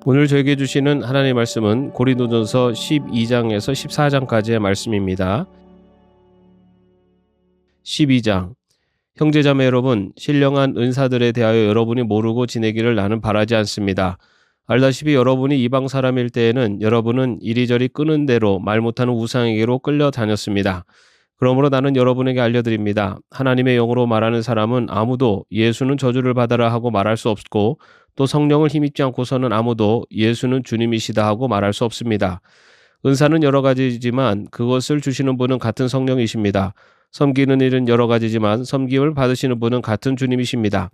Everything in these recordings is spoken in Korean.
오늘 저에게 주시는 하나님의 말씀은 고린도전서 12장에서 14장까지의 말씀입니다. 12장. 형제자매 여러분, 신령한 은사들에 대하여 여러분이 모르고 지내기를 나는 바라지 않습니다. 알다시피 여러분이 이방 사람일 때에는 여러분은 이리저리 끄는 대로 말 못하는 우상에게로 끌려다녔습니다. 그러므로 나는 여러분에게 알려드립니다. 하나님의 영으로 말하는 사람은 아무도 예수는 저주를 받아라 하고 말할 수 없고, 또 성령을 힘입지 않고서는 아무도 예수는 주님이시다 하고 말할 수 없습니다. 은사는 여러 가지지만 그것을 주시는 분은 같은 성령이십니다. 섬기는 일은 여러 가지지만 섬김을 받으시는 분은 같은 주님이십니다.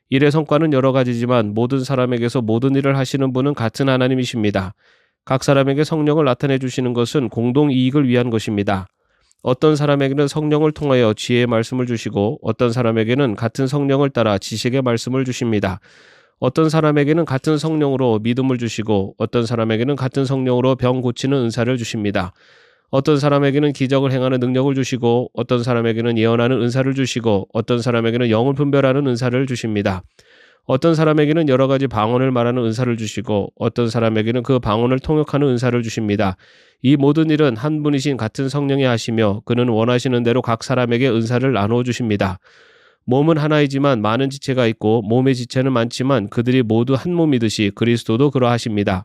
일의 성과는 여러 가지지만 모든 사람에게서 모든 일을 하시는 분은 같은 하나님이십니다. 각 사람에게 성령을 나타내 주시는 것은 공동 이익을 위한 것입니다. 어떤 사람에게는 성령을 통하여 지혜의 말씀을 주시고 어떤 사람에게는 같은 성령을 따라 지식의 말씀을 주십니다. 어떤 사람에게는 같은 성령으로 믿음을 주시고 어떤 사람에게는 같은 성령으로 병 고치는 은사를 주십니다. 어떤 사람에게는 기적을 행하는 능력을 주시고 어떤 사람에게는 예언하는 은사를 주시고 어떤 사람에게는 영을 분별하는 은사를 주십니다. 어떤 사람에게는 여러 가지 방언을 말하는 은사를 주시고 어떤 사람에게는 그 방언을 통역하는 은사를 주십니다. 이 모든 일은 한 분이신 같은 성령이 하시며 그는 원하시는 대로 각 사람에게 은사를 나누어 주십니다. 몸은 하나이지만 많은 지체가 있고 몸의 지체는 많지만 그들이 모두 한 몸이듯이 그리스도도 그러하십니다.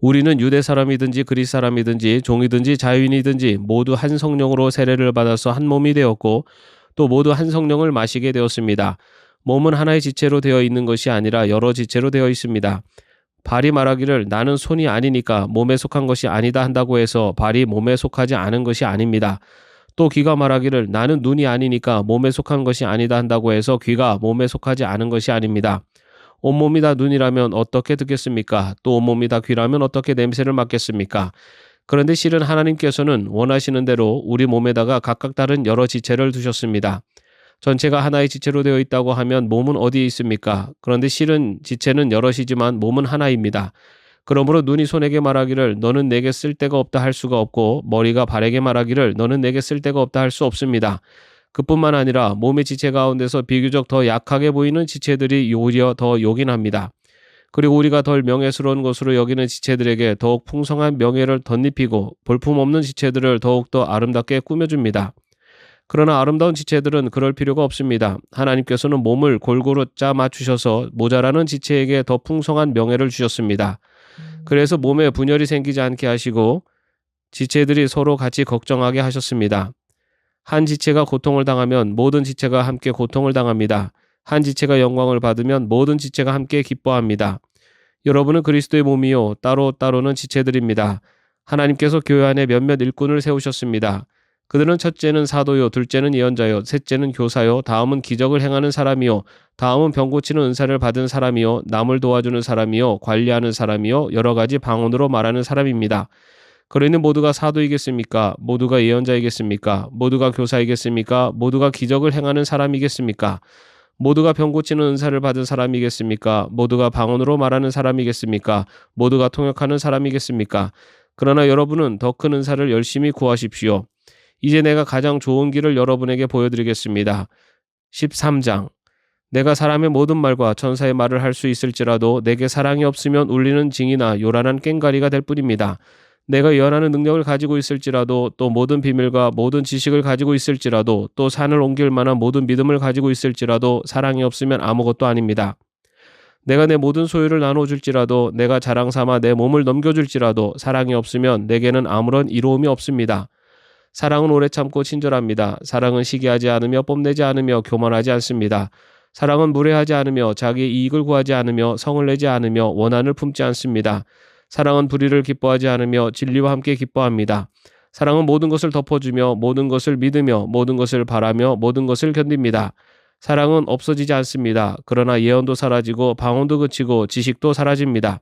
우리는 유대 사람이든지 그리스 사람이든지 종이든지 자유인이든지 모두 한 성령으로 세례를 받아서 한 몸이 되었고 또 모두 한 성령을 마시게 되었습니다. 몸은 하나의 지체로 되어 있는 것이 아니라 여러 지체로 되어 있습니다. 발이 말하기를 나는 손이 아니니까 몸에 속한 것이 아니다 한다고 해서 발이 몸에 속하지 않은 것이 아닙니다. 또 귀가 말하기를 나는 눈이 아니니까 몸에 속한 것이 아니다 한다고 해서 귀가 몸에 속하지 않은 것이 아닙니다. 온몸이 다 눈이라면 어떻게 듣겠습니까? 또 온몸이 다 귀라면 어떻게 냄새를 맡겠습니까? 그런데 실은 하나님께서는 원하시는 대로 우리 몸에다가 각각 다른 여러 지체를 두셨습니다. 전체가 하나의 지체로 되어 있다고 하면 몸은 어디에 있습니까? 그런데 실은 지체는 여럿이지만 몸은 하나입니다. 그러므로 눈이 손에게 말하기를 너는 내게 쓸데가 없다 할 수가 없고 머리가 발에게 말하기를 너는 내게 쓸데가 없다 할 수 없습니다. 그뿐만 아니라 몸의 지체 가운데서 비교적 더 약하게 보이는 지체들이 오히려 더 요긴합니다. 그리고 우리가 덜 명예스러운 것으로 여기는 지체들에게 더욱 풍성한 명예를 덧입히고 볼품없는 지체들을 더욱더 아름답게 꾸며줍니다. 그러나 아름다운 지체들은 그럴 필요가 없습니다. 하나님께서는 몸을 골고루 짜 맞추셔서 모자라는 지체에게 더 풍성한 명예를 주셨습니다. 그래서 몸에 분열이 생기지 않게 하시고 지체들이 서로 같이 걱정하게 하셨습니다. 한 지체가 고통을 당하면 모든 지체가 함께 고통을 당합니다. 한 지체가 영광을 받으면 모든 지체가 함께 기뻐합니다. 여러분은 그리스도의 몸이요 따로따로는 지체들입니다. 하나님께서 교회 안에 몇몇 일꾼을 세우셨습니다. 그들은 첫째는 사도요, 둘째는 예언자요, 셋째는 교사요, 다음은 기적을 행하는 사람이요, 다음은 병 고치는 은사를 받은 사람이요, 남을 도와주는 사람이요, 관리하는 사람이요, 여러 가지 방언으로 말하는 사람입니다. 그러니 모두가 사도이겠습니까? 모두가 예언자이겠습니까? 모두가 교사이겠습니까? 모두가 기적을 행하는 사람이겠습니까? 모두가 병 고치는 은사를 받은 사람이겠습니까? 모두가 방언으로 말하는 사람이겠습니까? 모두가 통역하는 사람이겠습니까? 그러나 여러분은 더 큰 은사를 열심히 구하십시오. 이제 내가 가장 좋은 길을 여러분에게 보여드리겠습니다. 13장. 내가 사람의 모든 말과 천사의 말을 할 수 있을지라도 내게 사랑이 없으면 울리는 징이나 요란한 꽹과리가 될 뿐입니다. 내가 예언하는 능력을 가지고 있을지라도 또 모든 비밀과 모든 지식을 가지고 있을지라도 또 산을 옮길 만한 모든 믿음을 가지고 있을지라도 사랑이 없으면 아무것도 아닙니다. 내가 내 모든 소유를 나눠줄지라도 내가 자랑 삼아 내 몸을 넘겨줄지라도 사랑이 없으면 내게는 아무런 이로움이 없습니다. 사랑은 오래 참고 친절합니다. 사랑은 시기하지 않으며 뽐내지 않으며 교만하지 않습니다. 사랑은 무례하지 않으며 자기의 이익을 구하지 않으며 성을 내지 않으며 원한을 품지 않습니다. 사랑은 불의를 기뻐하지 않으며 진리와 함께 기뻐합니다. 사랑은 모든 것을 덮어주며 모든 것을 믿으며 모든 것을 바라며 모든 것을 견딥니다. 사랑은 없어지지 않습니다. 그러나 예언도 사라지고 방언도 그치고 지식도 사라집니다.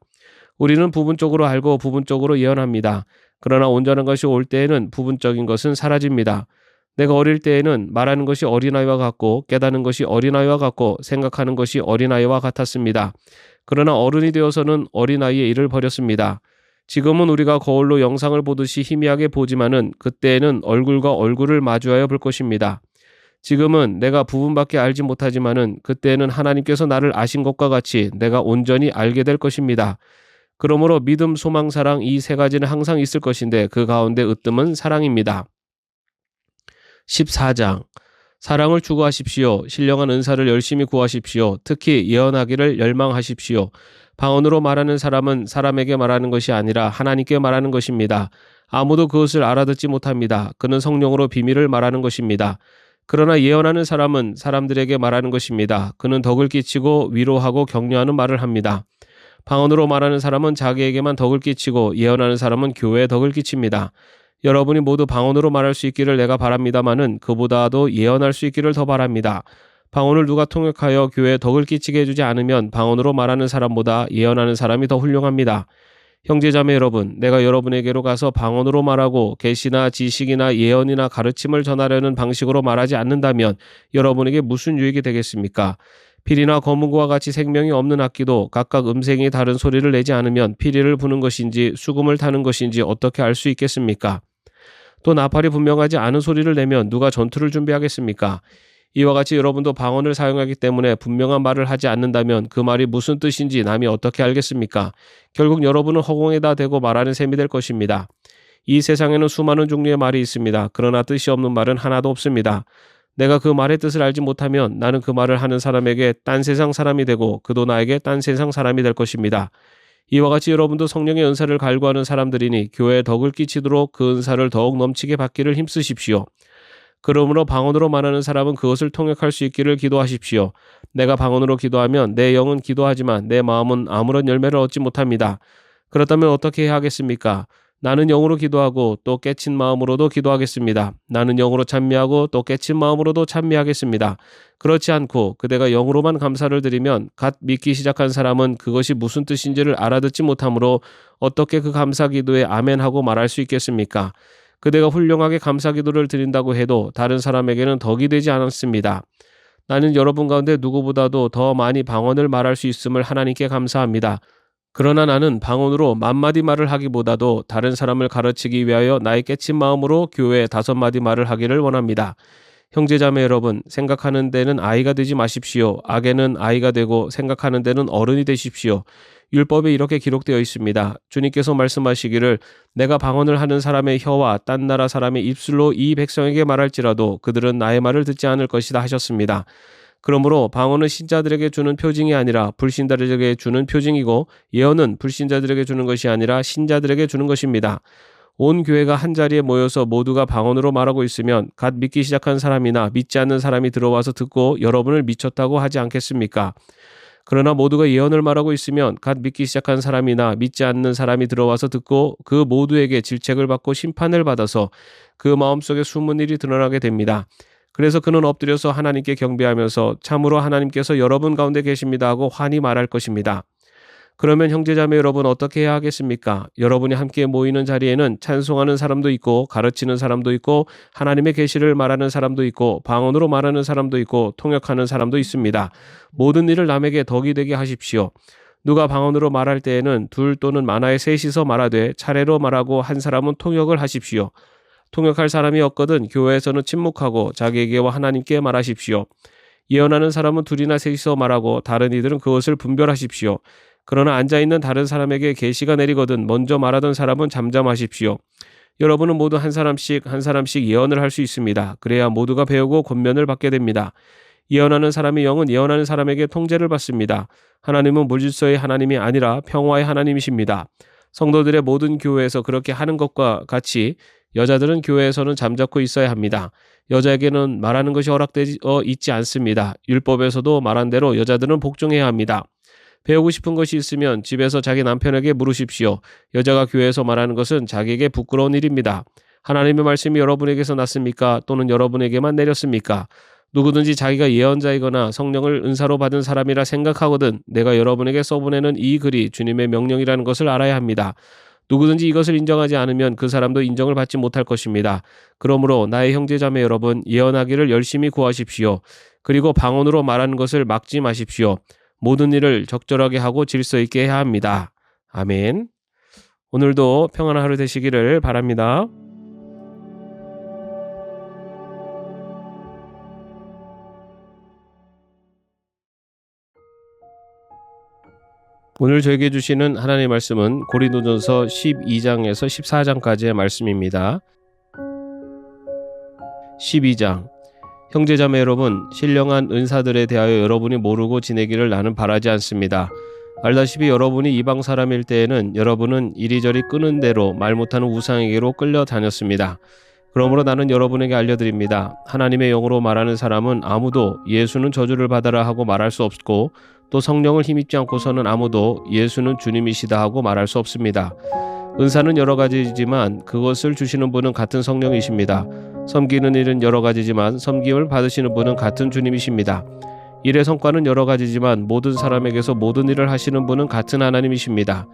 우리는 부분적으로 알고 부분적으로 예언합니다. 그러나 온전한 것이 올 때에는 부분적인 것은 사라집니다. 내가 어릴 때에는 말하는 것이 어린아이와 같고 깨닫는 것이 어린아이와 같고 생각하는 것이 어린아이와 같았습니다. 그러나 어른이 되어서는 어린아이의 일을 버렸습니다. 지금은 우리가 거울로 영상을 보듯이 희미하게 보지만은 그때에는 얼굴과 얼굴을 마주하여 볼 것입니다. 지금은 내가 부분밖에 알지 못하지만은 그때는 하나님께서 나를 아신 것과 같이 내가 온전히 알게 될 것입니다. 그러므로 믿음, 소망, 사랑 이 세 가지는 항상 있을 것인데 그 가운데 으뜸은 사랑입니다. 14장 사랑을 추구하십시오. 신령한 은사를 열심히 구하십시오. 특히 예언하기를 열망하십시오. 방언으로 말하는 사람은 사람에게 말하는 것이 아니라 하나님께 말하는 것입니다. 아무도 그것을 알아듣지 못합니다. 그는 성령으로 비밀을 말하는 것입니다. 그러나 예언하는 사람은 사람들에게 말하는 것입니다. 그는 덕을 끼치고 위로하고 격려하는 말을 합니다. 방언으로 말하는 사람은 자기에게만 덕을 끼치고 예언하는 사람은 교회에 덕을 끼칩니다. 여러분이 모두 방언으로 말할 수 있기를 내가 바랍니다마는 그보다도 예언할 수 있기를 더 바랍니다. 방언을 누가 통역하여 교회에 덕을 끼치게 해주지 않으면 방언으로 말하는 사람보다 예언하는 사람이 더 훌륭합니다. 형제자매 여러분, 내가 여러분에게로 가서 방언으로 말하고 계시나 지식이나 예언이나 가르침을 전하려는 방식으로 말하지 않는다면 여러분에게 무슨 유익이 되겠습니까? 피리나 거문과 같이 생명이 없는 악기도 각각 음색이 다른 소리를 내지 않으면 피리를 부는 것인지 수금을 타는 것인지 어떻게 알 수 있겠습니까? 또 나팔이 분명하지 않은 소리를 내면 누가 전투를 준비하겠습니까? 이와 같이 여러분도 방언을 사용하기 때문에 분명한 말을 하지 않는다면 그 말이 무슨 뜻인지 남이 어떻게 알겠습니까? 결국 여러분은 허공에다 대고 말하는 셈이 될 것입니다. 이 세상에는 수많은 종류의 말이 있습니다. 그러나 뜻이 없는 말은 하나도 없습니다. 내가 그 말의 뜻을 알지 못하면 나는 그 말을 하는 사람에게 딴 세상 사람이 되고 그도 나에게 딴 세상 사람이 될 것입니다. 이와 같이 여러분도 성령의 은사를 갈구하는 사람들이니 교회에 덕을 끼치도록 그 은사를 더욱 넘치게 받기를 힘쓰십시오. 그러므로 방언으로 말하는 사람은 그것을 통역할 수 있기를 기도하십시오. 내가 방언으로 기도하면 내 영은 기도하지만 내 마음은 아무런 열매를 얻지 못합니다. 그렇다면 어떻게 해야 하겠습니까? 나는 영으로 기도하고 또 깨친 마음으로도 기도하겠습니다. 나는 영으로 찬미하고 또 깨친 마음으로도 찬미하겠습니다. 그렇지 않고 그대가 영으로만 감사를 드리면 갓 믿기 시작한 사람은 그것이 무슨 뜻인지를 알아듣지 못하므로 어떻게 그 감사 기도에 아멘하고 말할 수 있겠습니까? 그대가 훌륭하게 감사 기도를 드린다고 해도 다른 사람에게는 덕이 되지 않았습니다. 나는 여러분 가운데 누구보다도 더 많이 방언을 말할 수 있음을 하나님께 감사합니다. 그러나 나는 방언으로 10,000마디 말을 하기보다도 다른 사람을 가르치기 위하여 나의 깨친 마음으로 교회에 5마디 말을 하기를 원합니다. 형제자매 여러분, 생각하는 데는 아이가 되지 마십시오. 악에는 아이가 되고 생각하는 데는 어른이 되십시오. 율법에 이렇게 기록되어 있습니다. 주님께서 말씀하시기를 내가 방언을 하는 사람의 혀와 딴 나라 사람의 입술로 이 백성에게 말할지라도 그들은 나의 말을 듣지 않을 것이다 하셨습니다. 그러므로 방언은 신자들에게 주는 표징이 아니라 불신자들에게 주는 표징이고 예언은 불신자들에게 주는 것이 아니라 신자들에게 주는 것입니다. 온 교회가 한자리에 모여서 모두가 방언으로 말하고 있으면 갓 믿기 시작한 사람이나 믿지 않는 사람이 들어와서 듣고 여러분을 미쳤다고 하지 않겠습니까? 그러나 모두가 예언을 말하고 있으면 갓 믿기 시작한 사람이나 믿지 않는 사람이 들어와서 듣고 그 모두에게 질책을 받고 심판을 받아서 그 마음속에 숨은 일이 드러나게 됩니다. 그래서 그는 엎드려서 하나님께 경배하면서 참으로 하나님께서 여러분 가운데 계십니다 하고 환히 말할 것입니다. 그러면 형제자매 여러분 어떻게 해야 하겠습니까? 여러분이 함께 모이는 자리에는 찬송하는 사람도 있고 가르치는 사람도 있고 하나님의 계시를 말하는 사람도 있고 방언으로 말하는 사람도 있고 통역하는 사람도 있습니다. 모든 일을 남에게 덕이 되게 하십시오. 누가 방언으로 말할 때에는 둘 또는 많아야 셋이서 말하되 차례로 말하고 한 사람은 통역을 하십시오. 통역할 사람이 없거든 교회에서는 침묵하고 자기에게와 하나님께 말하십시오. 예언하는 사람은 둘이나 셋이서 말하고 다른 이들은 그것을 분별하십시오. 그러나 앉아있는 다른 사람에게 계시가 내리거든 먼저 말하던 사람은 잠잠하십시오. 여러분은 모두 한 사람씩 예언을 할 수 있습니다. 그래야 모두가 배우고 권면을 받게 됩니다. 예언하는 사람의 영은 예언하는 사람에게 통제를 받습니다. 하나님은 물질서의 하나님이 아니라 평화의 하나님이십니다. 성도들의 모든 교회에서 그렇게 하는 것과 같이 여자들은 교회에서는 잠자코 있어야 합니다. 여자에게는 말하는 것이 허락되어 있지 않습니다. 율법에서도 말한 대로 여자들은 복종해야 합니다. 배우고 싶은 것이 있으면 집에서 자기 남편에게 물으십시오. 여자가 교회에서 말하는 것은 자기에게 부끄러운 일입니다. 하나님의 말씀이 여러분에게서 났습니까? 또는 여러분에게만 내렸습니까? 누구든지 자기가 예언자이거나 성령을 은사로 받은 사람이라 생각하거든 내가 여러분에게 써보내는 이 글이 주님의 명령이라는 것을 알아야 합니다. 누구든지 이것을 인정하지 않으면 그 사람도 인정을 받지 못할 것입니다. 그러므로 나의 형제자매 여러분 예언하기를 열심히 구하십시오. 그리고 방언으로 말하는 것을 막지 마십시오. 모든 일을 적절하게 하고 질서 있게 해야 합니다. 아멘. 오늘도 평안한 하루 되시기를 바랍니다. 오늘 저에게 주시는 하나님의 말씀은 고린도전서 12장에서 14장까지의 말씀입니다. 12장. 형제자매 여러분, 신령한 은사들에 대하여 여러분이 모르고 지내기를 나는 바라지 않습니다. 알다시피 여러분이 이방 사람일 때에는 여러분은 이리저리 끄는 대로 말 못하는 우상에게로 끌려다녔습니다. 그러므로 나는 여러분에게 알려드립니다. 하나님의 영으로 말하는 사람은 아무도 예수는 저주를 받아라 하고 말할 수 없고, 또 성령을 힘입지 않고서는 아무도 예수는 주님이시다 하고 말할 수 없습니다. 은사는 여러 가지지만 그것을 주시는 분은 같은 성령이십니다. 섬기는 일은 여러 가지지만 섬김을 받으시는 분은 같은 주님이십니다. 일의 성과는 여러 가지지만 모든 사람에게서 모든 일을 하시는 분은 같은 하나님이십니다.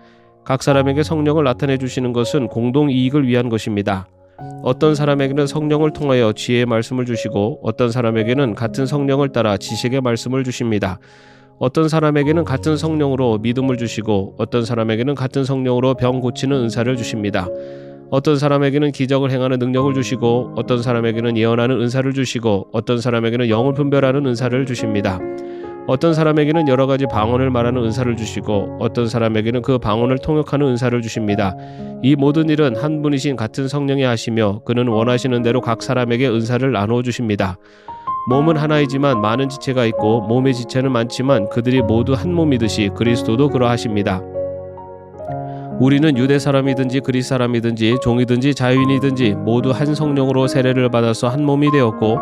각 사람에게 성령을 나타내 주시는 것은 공동 이익을 위한 것입니다. 어떤 사람에게는 성령을 통하여 지혜의 말씀을 주시고, 어떤 사람에게는 같은 성령을 따라 지식의 말씀을 주십니다. 어떤 사람에게는 같은 성령으로 믿음을 주시고, 어떤 사람에게는 같은 성령으로 병 고치는 은사를 주십니다. 어떤 사람에게는 기적을 행하는 능력을 주시고, 어떤 사람에게는 예언하는 은사를 주시고, 어떤 사람에게는 영을 분별하는 은사를 주십니다. 어떤 사람에게는 여러 가지 방언을 말하는 은사를 주시고, 어떤 사람에게는 그 방언을 통역하는 은사를 주십니다. 이 모든 일은 한 분이신 같은 성령이 하시며, 그는 원하시는 대로 각 사람에게 은사를 나누어 주십니다. 몸은 하나이지만 많은 지체가 있고, 몸의 지체는 많지만 그들이 모두 한 몸이듯이 그리스도도 그러하십니다. 우리는 유대 사람이든지 그리스 사람이든지 종이든지 자유인이든지 모두 한 성령으로 세례를 받아서 한 몸이 되었고,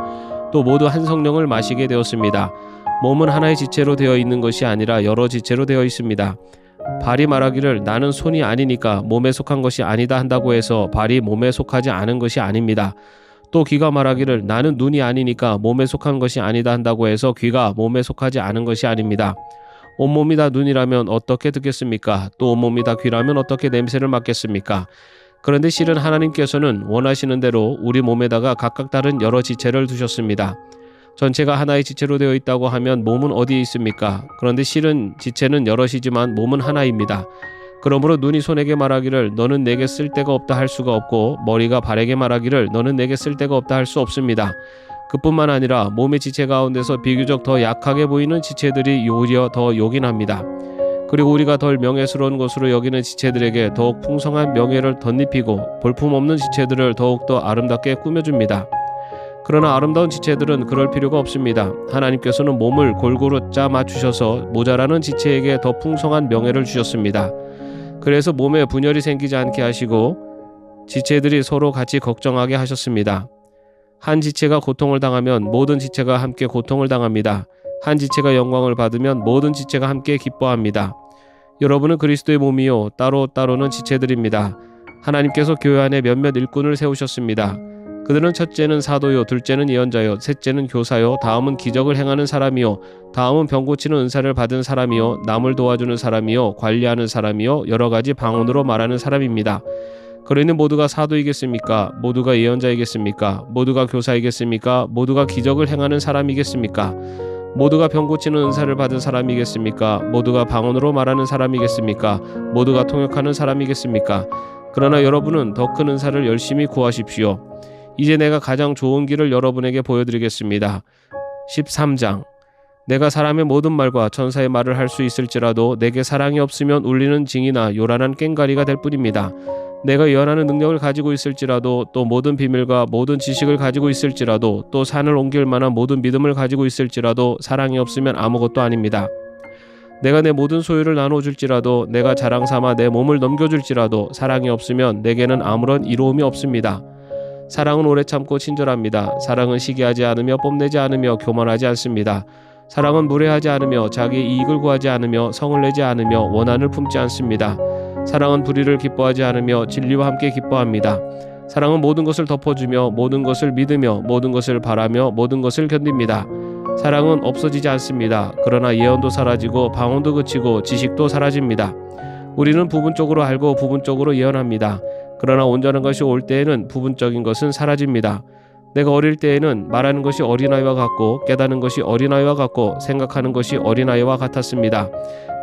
또 모두 한 성령을 마시게 되었습니다. 몸은 하나의 지체로 되어 있는 것이 아니라 여러 지체로 되어 있습니다. 발이 말하기를 나는 손이 아니니까 몸에 속한 것이 아니다 한다고 해서 발이 몸에 속하지 않은 것이 아닙니다. 또 귀가 말하기를 나는 눈이 아니니까 몸에 속한 것이 아니다 한다고 해서 귀가 몸에 속하지 않은 것이 아닙니다. 온몸이 다 눈이라면 어떻게 듣겠습니까? 또 온몸이 다 귀라면 어떻게 냄새를 맡겠습니까? 그런데 실은 하나님께서는 원하시는 대로 우리 몸에다가 각각 다른 여러 지체를 두셨습니다. 전체가 하나의 지체로 되어 있다고 하면 몸은 어디에 있습니까? 그런데 실은 지체는 여럿이지만 몸은 하나입니다. 그러므로 눈이 손에게 말하기를 너는 내게 쓸데가 없다 할 수가 없고, 머리가 발에게 말하기를 너는 내게 쓸데가 없다 할 수 없습니다. 그뿐만 아니라 몸의 지체 가운데서 비교적 더 약하게 보이는 지체들이 오히려 더 요긴합니다. 그리고 우리가 덜 명예스러운 것으로 여기는 지체들에게 더욱 풍성한 명예를 덧입히고, 볼품없는 지체들을 더욱더 아름답게 꾸며줍니다. 그러나 아름다운 지체들은 그럴 필요가 없습니다. 하나님께서는 몸을 골고루 짜 맞추셔서 모자라는 지체에게 더 풍성한 명예를 주셨습니다. 그래서 몸에 분열이 생기지 않게 하시고 지체들이 서로 같이 걱정하게 하셨습니다. 한 지체가 고통을 당하면 모든 지체가 함께 고통을 당합니다. 한 지체가 영광을 받으면 모든 지체가 함께 기뻐합니다. 여러분은 그리스도의 몸이요 따로따로는 지체들입니다. 하나님께서 교회 안에 몇몇 일꾼을 세우셨습니다. 그들은 첫째는 사도요, 둘째는 예언자요, 셋째는 교사요, 다음은 기적을 행하는 사람이요, 다음은 병 고치는 은사를 받은 사람이요, 남을 도와주는 사람이요, 관리하는 사람이요, 여러 가지 방언으로 말하는 사람입니다. 그러니 모두가 사도이겠습니까? 모두가 예언자이겠습니까? 모두가 교사이겠습니까? 모두가 기적을 행하는 사람이겠습니까? 모두가 병 고치는 은사를 받은 사람이겠습니까? 모두가 방언으로 말하는 사람이겠습니까? 모두가 통역하는 사람이겠습니까? 그러나 여러분은 더 큰 은사를 열심히 구하십시오. 이제 내가 가장 좋은 길을 여러분에게 보여드리겠습니다. 13장. 내가 사람의 모든 말과 천사의 말을 할 수 있을지라도 내게 사랑이 없으면 울리는 징이나 요란한 꽹과리가 될 뿐입니다. 내가 예언하는 능력을 가지고 있을지라도, 또 모든 비밀과 모든 지식을 가지고 있을지라도, 또 산을 옮길 만한 모든 믿음을 가지고 있을지라도 사랑이 없으면 아무것도 아닙니다. 내가 내 모든 소유를 나눠줄지라도, 내가 자랑삼아 내 몸을 넘겨줄지라도 사랑이 없으면 내게는 아무런 이로움이 없습니다. 사랑은 오래 참고 친절합니다. 사랑은 시기하지 않으며 뽐내지 않으며 교만하지 않습니다. 사랑은 무례하지 않으며 자기 이익을 구하지 않으며 성을 내지 않으며 원한을 품지 않습니다. 사랑은 불의를 기뻐하지 않으며 진리와 함께 기뻐합니다. 사랑은 모든 것을 덮어주며 모든 것을 믿으며 모든 것을 바라며 모든 것을 견딥니다. 사랑은 없어지지 않습니다. 그러나 예언도 사라지고 방언도 그치고 지식도 사라집니다. 우리는 부분적으로 알고 부분적으로 예언합니다. 그러나 온전한 것이 올 때에는 부분적인 것은 사라집니다. 내가 어릴 때에는 말하는 것이 어린아이와 같고 깨닫는 것이 어린아이와 같고 생각하는 것이 어린아이와 같았습니다.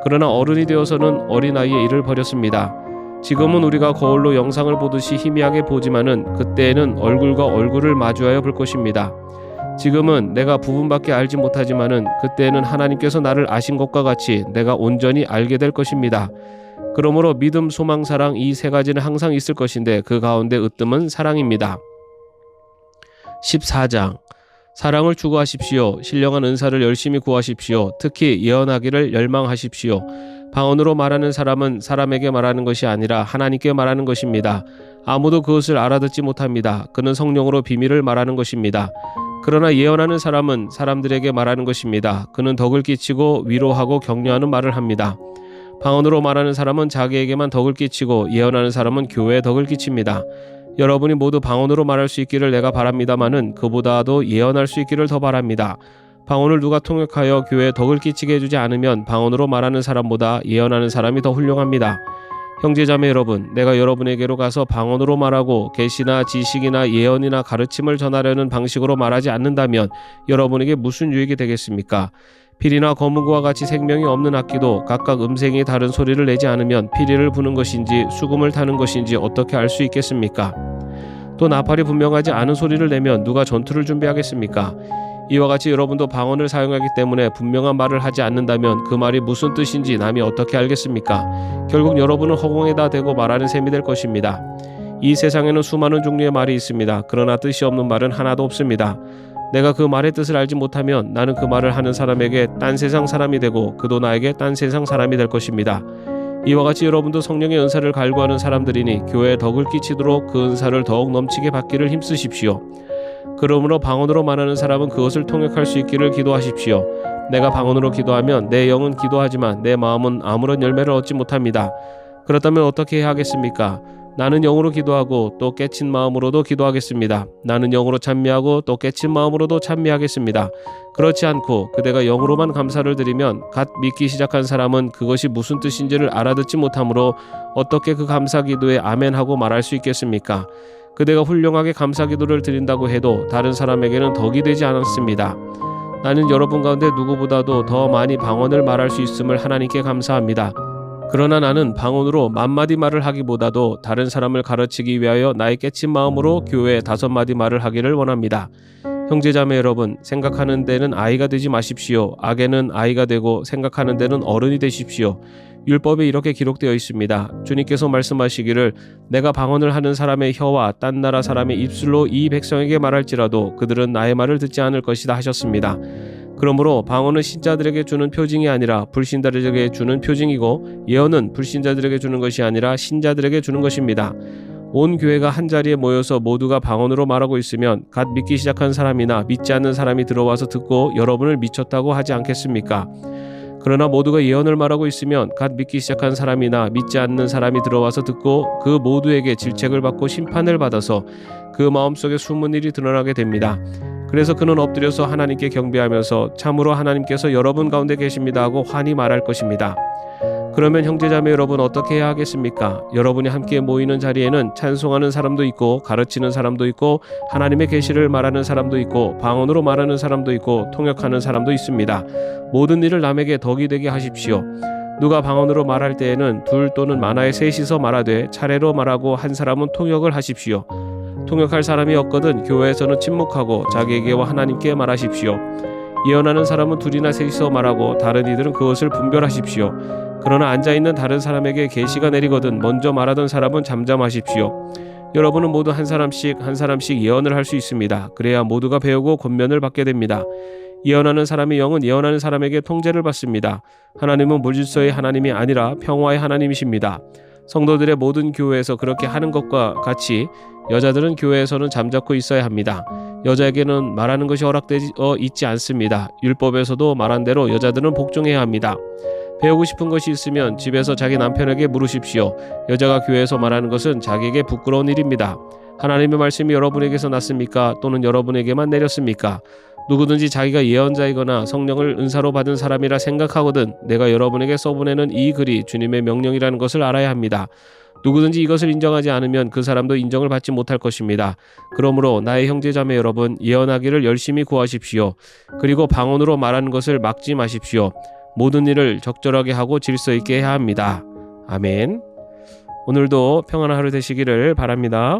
그러나 어른이 되어서는 어린아이의 일을 버렸습니다. 지금은 우리가 거울로 영상을 보듯이 희미하게 보지만은 그때에는 얼굴과 얼굴을 마주하여 볼 것입니다. 지금은 내가 부분밖에 알지 못하지만은 그때는 하나님께서 나를 아신 것과 같이 내가 온전히 알게 될 것입니다. 그러므로 믿음, 소망, 사랑 이 세 가지는 항상 있을 것인데 그 가운데 으뜸은 사랑입니다. 14장 사랑을 추구하십시오. 신령한 은사를 열심히 구하십시오. 특히 예언하기를 열망하십시오. 방언으로 말하는 사람은 사람에게 말하는 것이 아니라 하나님께 말하는 것입니다. 아무도 그것을 알아듣지 못합니다. 그는 성령으로 비밀을 말하는 것입니다. 그러나 예언하는 사람은 사람들에게 말하는 것입니다. 그는 덕을 끼치고 위로하고 격려하는 말을 합니다. 방언으로 말하는 사람은 자기에게만 덕을 끼치고 예언하는 사람은 교회에 덕을 끼칩니다. 여러분이 모두 방언으로 말할 수 있기를 내가 바랍니다마는 그보다도 예언할 수 있기를 더 바랍니다. 방언을 누가 통역하여 교회에 덕을 끼치게 해주지 않으면 방언으로 말하는 사람보다 예언하는 사람이 더 훌륭합니다. 형제자매 여러분, 내가 여러분에게로 가서 방언으로 말하고 계시나 지식이나 예언이나 가르침을 전하려는 방식으로 말하지 않는다면 여러분에게 무슨 유익이 되겠습니까? 피리나 거문과 같이 생명이 없는 악기도 각각 음색이 다른 소리를 내지 않으면 피리를 부는 것인지 수금을 타는 것인지 어떻게 알 수 있겠습니까? 또 나팔이 분명하지 않은 소리를 내면 누가 전투를 준비하겠습니까? 이와 같이 여러분도 방언을 사용하기 때문에 분명한 말을 하지 않는다면 그 말이 무슨 뜻인지 남이 어떻게 알겠습니까? 결국 여러분은 허공에다 대고 말하는 셈이 될 것입니다. 이 세상에는 수많은 종류의 말이 있습니다. 그러나 뜻이 없는 말은 하나도 없습니다. 내가 그 말의 뜻을 알지 못하면 나는 그 말을 하는 사람에게 딴 세상 사람이 되고 그도 나에게 딴 세상 사람이 될 것입니다. 이와 같이 여러분도 성령의 은사를 갈구하는 사람들이니 교회에 덕을 끼치도록 그 은사를 더욱 넘치게 받기를 힘쓰십시오. 그러므로 방언으로 말하는 사람은 그것을 통역할 수 있기를 기도하십시오. 내가 방언으로 기도하면 내 영은 기도하지만 내 마음은 아무런 열매를 얻지 못합니다. 그렇다면 어떻게 해야 하겠습니까? 나는 영으로 기도하고 또 깨친 마음으로도 기도하겠습니다. 나는 영으로 찬미하고 또 깨친 마음으로도 찬미하겠습니다. 그렇지 않고 그대가 영으로만 감사를 드리면 갓 믿기 시작한 사람은 그것이 무슨 뜻인지를 알아듣지 못하므로 어떻게 그 감사 기도에 아멘하고 말할 수 있겠습니까? 그대가 훌륭하게 감사 기도를 드린다고 해도 다른 사람에게는 덕이 되지 않았습니다. 나는 여러분 가운데 누구보다도 더 많이 방언을 말할 수 있음을 하나님께 감사합니다. 그러나 나는 방언으로 10,000마디 말을 하기보다도 다른 사람을 가르치기 위하여 나의 깨친 마음으로 교회에 5마디 말을 하기를 원합니다. 형제자매 여러분, 생각하는 데는 아이가 되지 마십시오. 악에는 아이가 되고 생각하는 데는 어른이 되십시오. 율법에 이렇게 기록되어 있습니다. 주님께서 말씀하시기를 내가 방언을 하는 사람의 혀와 딴 나라 사람의 입술로 이 백성에게 말할지라도 그들은 나의 말을 듣지 않을 것이다 하셨습니다. 그러므로 방언은 신자들에게 주는 표징이 아니라 불신자들에게 주는 표징이고 예언은 불신자들에게 주는 것이 아니라 신자들에게 주는 것입니다. 온 교회가 한자리에 모여서 모두가 방언으로 말하고 있으면 갓 믿기 시작한 사람이나 믿지 않는 사람이 들어와서 듣고 여러분을 미쳤다고 하지 않겠습니까? 그러나 모두가 예언을 말하고 있으면 갓 믿기 시작한 사람이나 믿지 않는 사람이 들어와서 듣고 그 모두에게 질책을 받고 심판을 받아서 그 마음속에 숨은 일이 드러나게 됩니다. 그래서 그는 엎드려서 하나님께 경배하면서 참으로 하나님께서 여러분 가운데 계십니다 하고 환히 말할 것입니다. 그러면 형제자매 여러분 어떻게 해야 하겠습니까? 여러분이 함께 모이는 자리에는 찬송하는 사람도 있고 가르치는 사람도 있고 하나님의 계시를 말하는 사람도 있고 방언으로 말하는 사람도 있고 통역하는 사람도 있습니다. 모든 일을 남에게 덕이 되게 하십시오. 누가 방언으로 말할 때에는 둘 또는 많아야 셋이서 말하되 차례로 말하고 한 사람은 통역을 하십시오. 통역할 사람이 없거든 교회에서는 침묵하고 자기에게와 하나님께 말하십시오. 예언하는 사람은 둘이나 셋이서 말하고 다른 이들은 그것을 분별하십시오. 그러나 앉아있는 다른 사람에게 계시가 내리거든 먼저 말하던 사람은 잠잠하십시오. 여러분은 모두 한 사람씩 예언을 할 수 있습니다. 그래야 모두가 배우고 권면을 받게 됩니다. 예언하는 사람의 영은 예언하는 사람에게 통제를 받습니다. 하나님은 물질서의 하나님이 아니라 평화의 하나님이십니다. 성도들의 모든 교회에서 그렇게 하는 것과 같이 여자들은 교회에서는 잠자코 있어야 합니다. 여자에게는 말하는 것이 허락되어 있지 않습니다. 율법에서도 말한 대로 여자들은 복종해야 합니다. 배우고 싶은 것이 있으면 집에서 자기 남편에게 물으십시오. 여자가 교회에서 말하는 것은 자기에게 부끄러운 일입니다. 하나님의 말씀이 여러분에게서 났습니까? 또는 여러분에게만 내렸습니까? 누구든지 자기가 예언자이거나 성령을 은사로 받은 사람이라 생각하거든 내가 여러분에게 써보내는 이 글이 주님의 명령이라는 것을 알아야 합니다. 누구든지 이것을 인정하지 않으면 그 사람도 인정을 받지 못할 것입니다. 그러므로 나의 형제자매 여러분, 예언하기를 열심히 구하십시오. 그리고 방언으로 말하는 것을 막지 마십시오. 모든 일을 적절하게 하고 질서 있게 해야 합니다. 아멘. 오늘도 평안한 하루 되시기를 바랍니다.